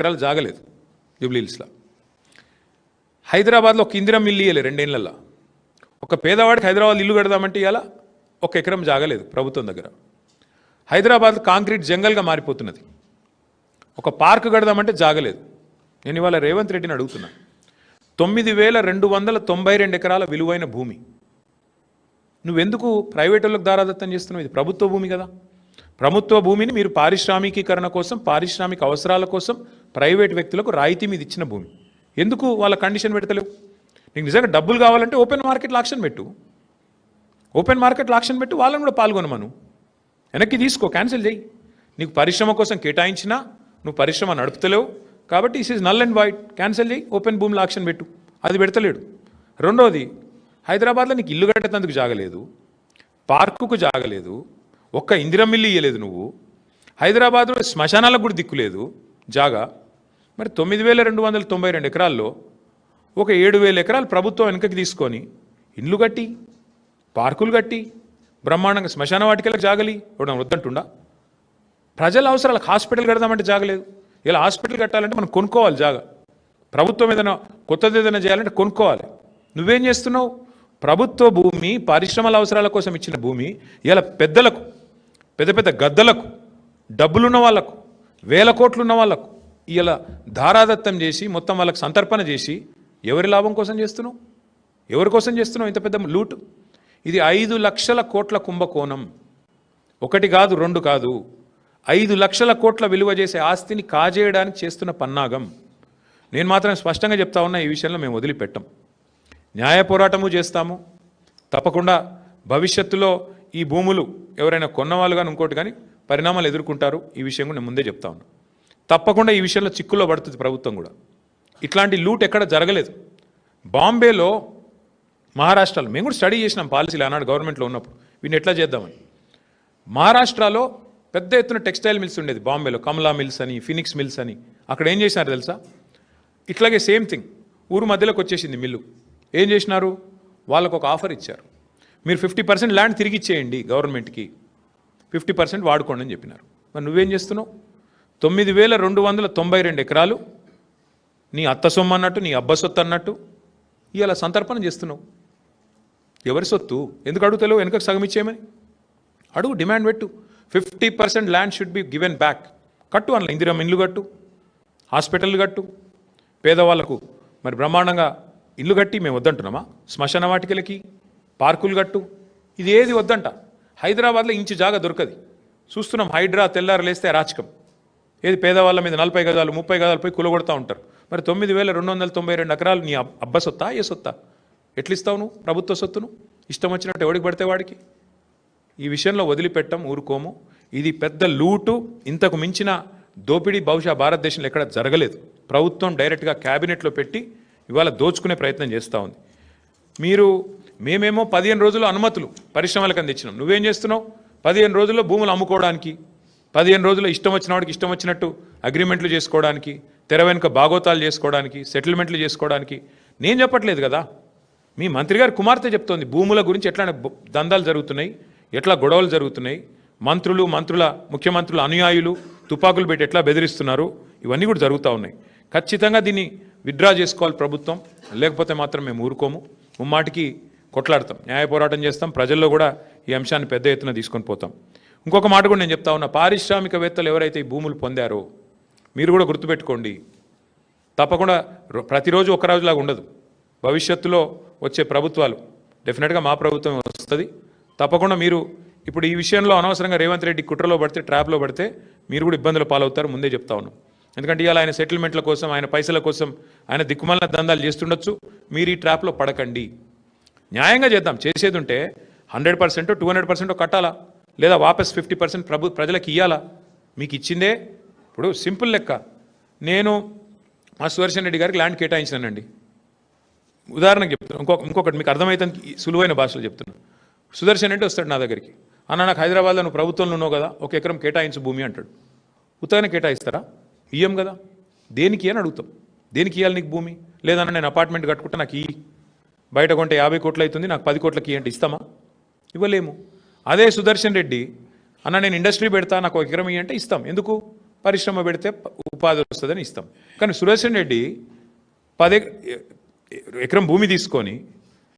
ఎకరాలు జాగలేదు జూబ్లీహిల్స్లో. హైదరాబాద్లో ఒక ఇందిరం ఇల్లు ఇయ్యలే 2 ఏళ్లలో. ఒక పేదవాడికి హైదరాబాద్ ఇల్లు కడదామంటే ఇలా 1 ఎకరం జాగలేదు ప్రభుత్వం దగ్గర. హైదరాబాద్ కాంక్రీట్ జంగల్గా మారిపోతున్నది. ఒక పార్క్ కడదామంటే జాగలేదు. నేను ఇవాళ రేవంత్ రెడ్డిని అడుగుతున్నా, 9292 ఎకరాల విలువైన భూమి నువ్వెందుకు ప్రైవేట్ వాళ్ళకి దారాదత్తం చేస్తున్నావు? ఇది ప్రభుత్వ భూమి కదా. ప్రభుత్వ భూమిని మీరు పారిశ్రామికీకరణ కోసం, పారిశ్రామిక అవసరాల కోసం ప్రైవేట్ వ్యక్తులకు రాయితీ మీద ఇచ్చిన భూమి ఎందుకు వాళ్ళ కండిషన్ పెడతలేవు? నీకు నిజంగా డబ్బులు కావాలంటే ఓపెన్ మార్కెట్లో ఆక్షన్ పెట్టు, ఓపెన్ మార్కెట్లో ఆక్షన్ పెట్టు, వాళ్ళని కూడా పాల్గొనమను. వెనక్కి తీసుకో, క్యాన్సిల్ చేయి. నీకు పరిశ్రమ కోసం కేటాయించినా నువ్వు పరిశ్రమ నడుపుతలేవు కాబట్టి is is null and wide, cancel చేయి, ఓపెన్ భూమిలో ఆక్షన్ పెట్టు. అది పెడతలేడు. రెండోది, హైదరాబాద్లో నీకు ఇల్లు కట్టేందుకు జాగలేదు, పార్కుకు జాగలేదు, ఒక్క ఇందిరం ఇల్లు ఇయ్యలేదు నువ్వు. హైదరాబాద్లో శ్మశానాలకు కూడా దిక్కులేదు జాగా. మరి 9292 ఎకరాల్లో ఒక 7000 ఎకరాలు ప్రభుత్వం వెనుకకి తీసుకొని ఇండ్లు కట్టి, పార్కులు కట్టి, బ్రహ్మాండంగా శ్మశాన వాటికలకు జాగలి ఇవ్వడం వద్దంటుండా? ప్రజల అవసరాలకు హాస్పిటల్ కడదామంటే జాగలేదు. ఇలా హాస్పిటల్ కట్టాలంటే మనం కొనుక్కోవాలి జాగా. ప్రభుత్వం ఏదైనా కొత్తది ఏదైనా చేయాలంటే కొనుక్కోవాలి. నువ్వేం చేస్తున్నావు? ప్రభుత్వ భూమి, పరిశ్రమల అవసరాల కోసం ఇచ్చిన భూమి ఇలా పెద్దలకు, పెద్ద పెద్ద గద్దలకు, డబ్బులున్న వాళ్లకు, 1000 కోట్లు ఉన్న వాళ్లకు ఇలా ధారాదత్తం చేసి మొత్తం వాళ్ళకి సంతర్పణ చేసి ఎవరి లాభం కోసం చేస్తున్నావు? ఎవరి కోసం చేస్తున్నావు ఇంత పెద్ద లూటు? ఇది 5 లక్షల కోట్ల కుంభకోణం. 1 కాదు 2 కాదు, 5 లక్షల కోట్ల విలువ చేసే ఆస్తిని కాజేయడానికి చేస్తున్న పన్నాగం. నేను మాత్రం స్పష్టంగా చెప్తా ఉన్నా, ఈ విషయంలో మేము వదిలిపెట్టాం. న్యాయ పోరాటము చేస్తాము తప్పకుండా. భవిష్యత్తులో ఈ భూములు ఎవరైనా కొన్నవాళ్ళు కానీ ఇంకోటి కానీ పరిణామాలు ఎదుర్కొంటారు. ఈ విషయం కూడా నేను ముందే చెప్తా ఉన్నా. తప్పకుండా ఈ విషయంలో చిక్కుల్లో పడుతుంది ప్రభుత్వం కూడా. ఇట్లాంటి లూట్ ఎక్కడ జరగలేదు. బాంబేలో, మహారాష్ట్రలో మేము కూడా స్టడీ చేసినాం పాలసీలు ఆనాడు గవర్నమెంట్లో ఉన్నప్పుడు వీటిని ఎట్లా చేద్దామని. మహారాష్ట్రలో పెద్ద ఎత్తున టెక్స్టైల్ మిల్స్ ఉండేది బాంబేలో, కమలా మిల్స్ అని, ఫినిక్స్ మిల్స్ అని. అక్కడ ఏం చేసినారు తెలుసా? ఇట్లాగే సేమ్ థింగ్ ఊరు మధ్యలోకి వచ్చేసింది మిల్లు. ఏం చేసినారు? వాళ్ళకు ఒక ఆఫర్ ఇచ్చారు, మీరు 50% ల్యాండ్ తిరిగి ఇచ్చేయండి గవర్నమెంట్కి, 50% వాడుకోండి అని చెప్పినారు. మరి నువ్వేం చేస్తున్నావు? 9292 ఎకరాలు నీ అత్త సొమ్ము అన్నట్టు, నీ అబ్బ సొత్తు అన్నట్టు ఇలా సంతర్పణ చేస్తున్నావు. ఎవరి సొత్తు? ఎందుకు అడుగుతలేవు? వెనుకకు సగం ఇచ్చేయమని అడుగు, డిమాండ్ పెట్టు. 50% land should be given back. కట్టు, అందులో ఇందిరం ఇండ్లు కట్టు, హాస్పిటల్ కట్టు, పేదవాళ్లకు మరి బ్రహ్మాండంగా ఇల్లు కట్టి. మేము వద్దంటున్నామా? శ్మశాన వాటికలకి, పార్కులు కట్టు. ఇది ఏది వద్దంట. హైదరాబాద్లో ఇంచు జాగా దొరకది. చూస్తున్నాం, హైడ్రా తెల్లారు లేస్తే అరాచకం. ఏది పేదవాళ్ళ మీద 40 గజాలు 30 గజాలు పోయి కులగొడతా ఉంటారు. మరి 9292 ఎకరాలు నీ అబ్బ సొత్తా, ఏ సొత్తా? ఎట్లా ఇస్తావు నువ్వు ప్రభుత్వ సొత్తును? ఇష్టం వచ్చినట్టు ఎవడికి పడితే వాడికి. ఈ విషయంలో వదిలిపెట్టం, ఊరుకోము. ఇది పెద్ద లూటు. ఇంతకు మించిన దోపిడీ బహుశా భారతదేశంలో ఎక్కడ జరగలేదు. ప్రభుత్వం డైరెక్ట్గా క్యాబినెట్లో పెట్టి ఇవాళ దోచుకునే ప్రయత్నం చేస్తూ ఉంది. మేమేమో 15 రోజుల్లో అనుమతులు పరిశ్రమలకు అందించినాం. నువ్వేం చేస్తున్నావు? 15 రోజుల్లో భూములు అమ్ముకోవడానికి, 15 రోజుల్లో ఇష్టం వచ్చిన వాడికి ఇష్టం వచ్చినట్టు అగ్రిమెంట్లు చేసుకోవడానికి, తెర వెనుక బాగోతాలు చేసుకోవడానికి, సెటిల్మెంట్లు చేసుకోవడానికి. నేను చెప్పట్లేదు కదా, మీ మంత్రి గారు కుమార్తె చెప్తోంది భూముల గురించి ఎట్లా దందాలు జరుగుతున్నాయి, ఎట్లా గొడవలు జరుగుతున్నాయి, ముఖ్యమంత్రుల అనుయాయులు తుపాకులు పెట్టి ఎట్లా బెదిరిస్తున్నారు, ఇవన్నీ కూడా జరుగుతూ ఉన్నాయి. ఖచ్చితంగా దీన్ని విత్డ్రా చేసుకోవాలి ప్రభుత్వం, లేకపోతే మాత్రం మేము ఊరుకోము. ముమ్మాటికి కొట్లాడతాం, న్యాయ పోరాటం చేస్తాం, ప్రజల్లో కూడా ఈ అంశాన్ని పెద్ద ఎత్తున తీసుకొని పోతాం. ఇంకొక మాట కూడా నేను చెప్తా ఉన్నా, పారిశ్రామికవేత్తలు ఎవరైతే ఈ భూములు పొందారో మీరు కూడా గుర్తుపెట్టుకోండి. తప్పకుండా ప్రతిరోజు ఒక రోజులాగా ఉండదు. భవిష్యత్తులో వచ్చే ప్రభుత్వాలు డెఫినెట్గా మా ప్రభుత్వం వస్తుంది. తప్పకుండా మీరు ఇప్పుడు ఈ విషయంలో అనవసరంగా రేవంత్ రెడ్డి కుట్రలో పడితే, ట్రాప్లో పడితే మీరు కూడా ఇబ్బందులు పాలవుతారు, ముందే చెప్తా ఉన్నాం. ఎందుకంటే ఇవాళ ఆయన సెటిల్మెంట్ల కోసం, ఆయన పైసల కోసం ఆయన దిక్కుమాలిన దందాలు చేస్తుండొచ్చు. మీరు ఈ ట్రాప్లో పడకండి. న్యాయంగా చేద్దాం. చేసేది ఉంటే 100% 200% కట్టాలా, లేదా వాపస్ 50% ప్రజలకు ఇవ్వాలా? మీకు ఇచ్చిందే. ఇప్పుడు సింపుల్ లెక్క, నేను మా సుదర్శన్ రెడ్డి గారికి ల్యాండ్ కేటాయించానండి. ఉదాహరణకు చెప్తున్నాను, ఇంకొకటి మీకు అర్థమవుతుంది సులువైన భాషలో చెప్తున్నాను. సుదర్శన్ రెడ్డి వస్తాడు నా దగ్గరికి, అన్న నాకు హైదరాబాద్లో నువ్వు ప్రభుత్వంలో ఉన్నావు కదా, 1 ఎకరం కేటాయించు భూమి అంటాడు. ఉత్తగానే కేటాయిస్తారా? ఇయ్యం కదా. దేనికి అని అడుగుతాం. దేనికి ఇవ్వాలి నీకు భూమి? లేదన్నా నేను అపార్ట్మెంట్ కట్టుకుంటా, నాకు ఈ బయట కొంటే 50 కోట్లు అవుతుంది, నాకు 10 కోట్లకి అంటే ఇస్తామా? ఇవ్వలేము. అదే సుదర్శన్ రెడ్డి, అన్న నేను ఇండస్ట్రీ పెడతా, నాకు 1 ఎకరం ఇవ్వంటే ఇస్తాం. ఎందుకు? పరిశ్రమ పెడితే ఉపాధి వస్తుందని ఇస్తాం. కానీ సుదర్శన్ రెడ్డి 10 ఎకరం భూమి తీసుకొని